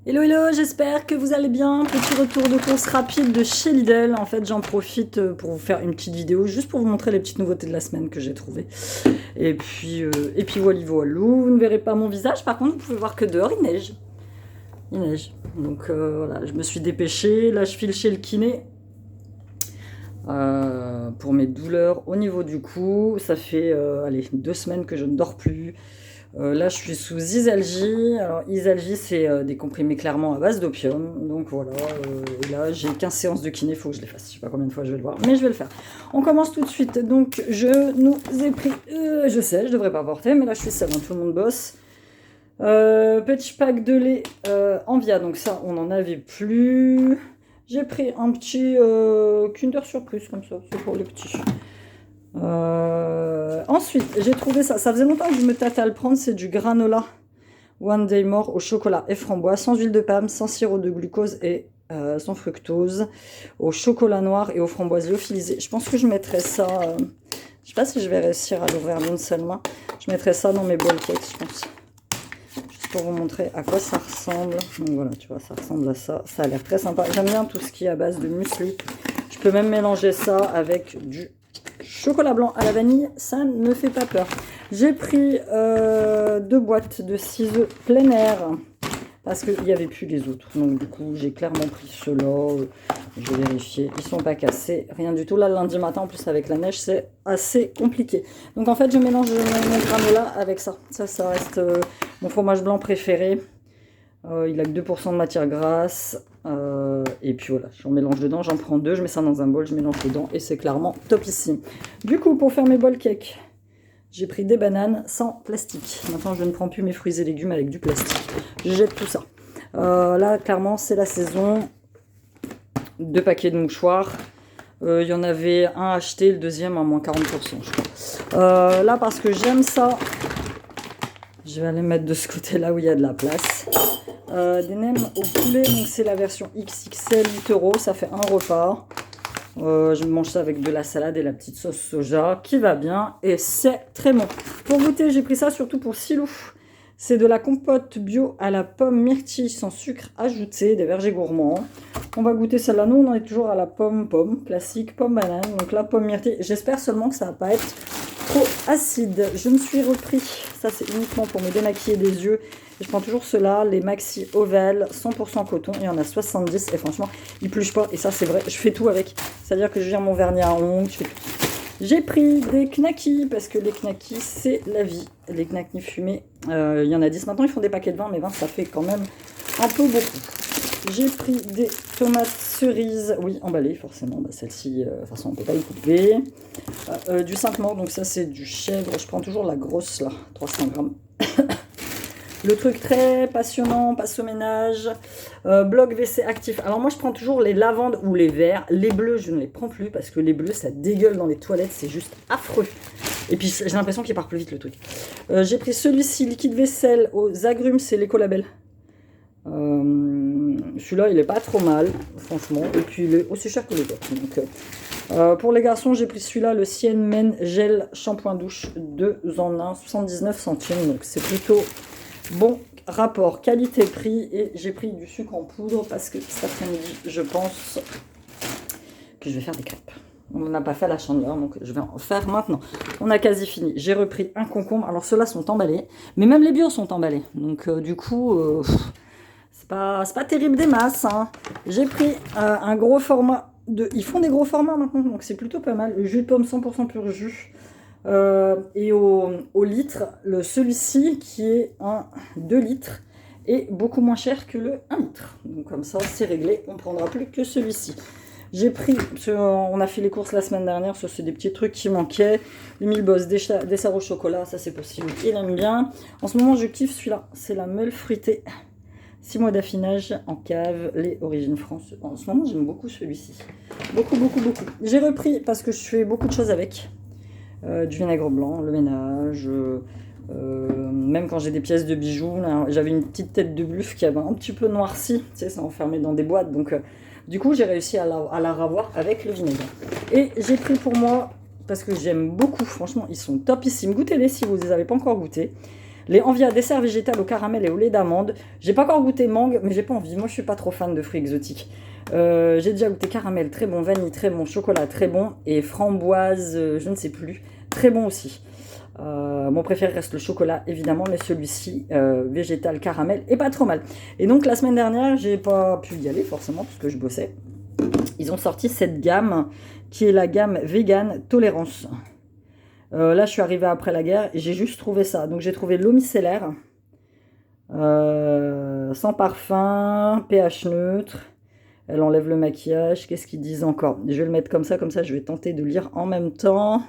Hello hello, j'espère que vous allez bien. Petit retour de course rapide de chez Lidl. En fait, j'en profite pour vous faire une petite vidéo, juste pour vous montrer les petites nouveautés de la semaine que j'ai trouvées. Et puis voilà, voilou. Vous ne verrez pas mon visage, par contre, vous pouvez voir que dehors, il neige. Il neige. Donc voilà, je me suis dépêchée. Là, je file chez le kiné pour mes douleurs au niveau du cou. Ça fait allez, 2 semaines que je ne dors plus. Là, je suis sous Isalgie. Alors, Isalgie, c'est des comprimés clairement à base d'opium. Donc voilà. Et là, j'ai 15 séances de kiné. Il faut que je les fasse. Je sais pas combien de fois je vais le voir, mais je vais le faire. On commence tout de suite. Donc, je nous ai pris. Je sais, je devrais pas porter, mais là, je suis seule. Hein, tout le monde bosse. Petit pack de lait Envia. Donc, ça, on n'en avait plus. J'ai pris un petit Kinder Surprise comme ça. C'est pour les petits. Ensuite, j'ai trouvé ça. Ça faisait longtemps que je me tâtais à le prendre. C'est du granola One Day More au chocolat et framboise, sans huile de palme, sans sirop de glucose et sans fructose, au chocolat noir et aux framboises lyophilisées. Je pense que je mettrai ça. Je sais pas si je vais réussir à l'ouvrir d'une seule main. Je mettrai ça dans mes bowl cakes, je pense. Juste pour vous montrer à quoi ça ressemble. Donc voilà, tu vois, ça ressemble à ça. Ça a l'air très sympa. J'aime bien tout ce qui est à base de muesli. Je peux même mélanger ça avec du chocolat blanc à la vanille, ça ne me fait pas peur. J'ai pris 2 boîtes de ciseaux plein air parce qu'il n'y avait plus les autres. Donc du coup, j'ai clairement pris ceux-là. Je vais vérifier. Ils sont pas cassés, rien du tout. Là, le lundi matin, en plus avec la neige, c'est assez compliqué. Donc en fait, je mélange mon granola avec ça. Ça reste mon fromage blanc préféré. Il a que 2% de matière grasse. Et puis voilà, j'en mélange dedans, j'en prends 2, je mets ça dans un bol, je mélange dedans et c'est clairement topissime. Du coup, pour faire mes bols cakes, j'ai pris des bananes sans plastique. Maintenant, je ne prends plus mes fruits et légumes avec du plastique. Je jette tout ça. Là, clairement, c'est la saison. 2 paquets de mouchoirs. Il y en avait un acheté, le deuxième à moins 40%, je crois. Là, parce que j'aime ça, je vais aller mettre de ce côté-là où il y a de la place. Des nems au poulet, donc c'est la version XXL, 8 €, ça fait un repas. Je mange ça avec de la salade et la petite sauce soja qui va bien et c'est très bon. Pour goûter, j'ai pris ça surtout pour Silou. C'est de la compote bio à la pomme myrtille sans sucre ajouté, des vergers gourmands. On va goûter celle-là. Nous, on en est toujours à la pomme classique, pomme banane. Donc la pomme myrtille. J'espère seulement que ça va pas être trop acide. Je me suis repris, ça c'est uniquement pour me démaquiller des yeux. Je prends toujours ceux-là, les Maxi Oval, 100% coton. Il y en a 70 et franchement, ils pluchent pas. Et ça, c'est vrai, je fais tout avec. C'est-à-dire que je viens mon vernis à ongles, je fais tout. J'ai pris des knackis parce que les knackis, c'est la vie. Les knackis fumés, il y en a 10 maintenant. Ils font des paquets de 20, mais 20, ça fait quand même un peu beaucoup. J'ai pris des tomates cerises, oui, emballées forcément. Bah, celle-ci, de toute façon, on ne peut pas y couper. Du 5 morts, donc ça, c'est du chèvre. Je prends toujours la grosse, là, 300 grammes. Le truc très passionnant, passe au ménage, bloc WC actif. Alors moi je prends toujours les lavandes ou les verts. Les bleus je ne les prends plus parce que les bleus ça dégueule dans les toilettes, c'est juste affreux. Et puis j'ai l'impression qu'il part plus vite le truc. J'ai pris celui-ci, liquide vaisselle aux agrumes, c'est l'écolabel. Celui-là il est pas trop mal, franchement. Et puis il est aussi cher que les autres. Donc, pour les garçons, j'ai pris celui-là, le Cien Men Gel Shampoing Douche 2 en 1, 79 centimes. Donc c'est plutôt bon rapport qualité-prix. Et j'ai pris du sucre en poudre parce que cet après-midi, je pense que je vais faire des crêpes. On n'a pas fait à la chandeleur, donc je vais en faire maintenant. On a quasi fini. J'ai repris un concombre. Alors ceux-là sont emballés, mais même les bio sont emballés. Donc du coup, c'est pas terrible des masses. Hein. J'ai pris un gros format. Ils font des gros formats maintenant, donc c'est plutôt pas mal. Le jus de pomme 100% pur jus. Et au litre, celui-ci qui est un 2 litres est beaucoup moins cher que le 1 litre. Donc comme ça, c'est réglé, on ne prendra plus que celui-ci. J'ai pris, on a fait les courses la semaine dernière, ça c'est des petits trucs qui manquaient. Le Milboss, dessert au chocolat, ça c'est possible, il aime bien. En ce moment, je kiffe celui-là, c'est la meule fruitée. 6 mois d'affinage en cave, les Origines France. En ce moment, j'aime beaucoup celui-ci. Beaucoup, beaucoup, beaucoup. J'ai repris parce que je fais beaucoup de choses avec. Du vinaigre blanc, le ménage, même quand j'ai des pièces de bijoux. J'avais une petite tête de buffle qui avait un petit peu noirci, tu sais, c'est enfermé dans des boîtes. Donc, du coup, j'ai réussi à la ravoir avec le vinaigre. Et j'ai pris pour moi, parce que j'aime beaucoup, franchement, ils sont topissimes. Goûtez-les si vous ne les avez pas encore goûtés. Les envies à dessert végétal au caramel et au lait d'amande. J'ai pas encore goûté mangue, mais j'ai pas envie. Moi, je suis pas trop fan de fruits exotiques. J'ai déjà goûté caramel, très bon. Vanille, très bon. Chocolat, très bon. Et framboise, je ne sais plus, très bon aussi. Mon préféré reste le chocolat, évidemment, mais celui-ci, végétal, caramel, est pas trop mal. Et donc, la semaine dernière, j'ai pas pu y aller, forcément, parce que je bossais. Ils ont sorti cette gamme, qui est la gamme Vegan Tolérance. Là, je suis arrivée après la guerre et j'ai juste trouvé ça. Donc, j'ai trouvé l'eau micellaire, sans parfum, pH neutre. Elle enlève le maquillage. Qu'est-ce qu'ils disent encore? Je vais le mettre comme ça, je vais tenter de lire en même temps.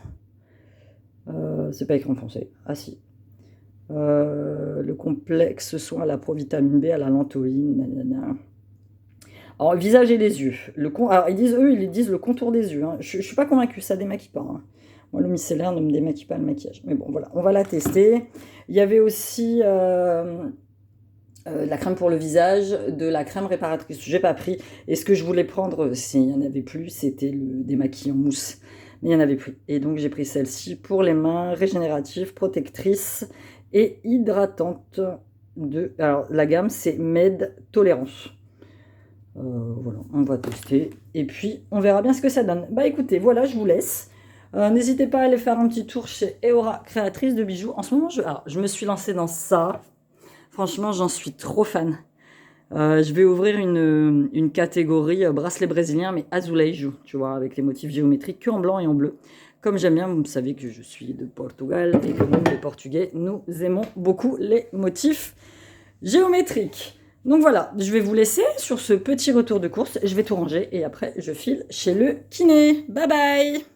C'est pas écrit en français. Ah si. Le complexe soin à la provitamine B, à la lantoïne. Nanana. Alors, visage et les yeux. Alors, ils disent le contour des yeux. Hein. Je suis pas convaincue, ça démaquille pas. Hein. Moi, le micellaire ne me démaquille pas le maquillage. Mais bon, voilà, on va la tester. Il y avait aussi de la crème pour le visage, de la crème réparatrice. J'ai pas pris. Et ce que je voulais prendre, s'il n'y en avait plus, c'était le démaquillant mousse. Mais il n'y en avait plus. Et donc, j'ai pris celle-ci pour les mains, régénérative, protectrice et hydratante. Alors, la gamme, c'est Med Tolérance. Voilà, on va tester. Et puis, on verra bien ce que ça donne. Bah écoutez, voilà, je vous laisse. N'hésitez pas à aller faire un petit tour chez Eora, créatrice de bijoux. En ce moment, je me suis lancée dans ça. Franchement, j'en suis trop fan. Je vais ouvrir une catégorie bracelet brésilien, mais azulejo, tu vois, avec les motifs géométriques que en blanc et en bleu. Comme j'aime bien, vous savez que je suis de Portugal et que nous, les Portugais, nous aimons beaucoup les motifs géométriques. Donc voilà, je vais vous laisser sur ce petit retour de course. Je vais tout ranger et après, je file chez le kiné. Bye bye!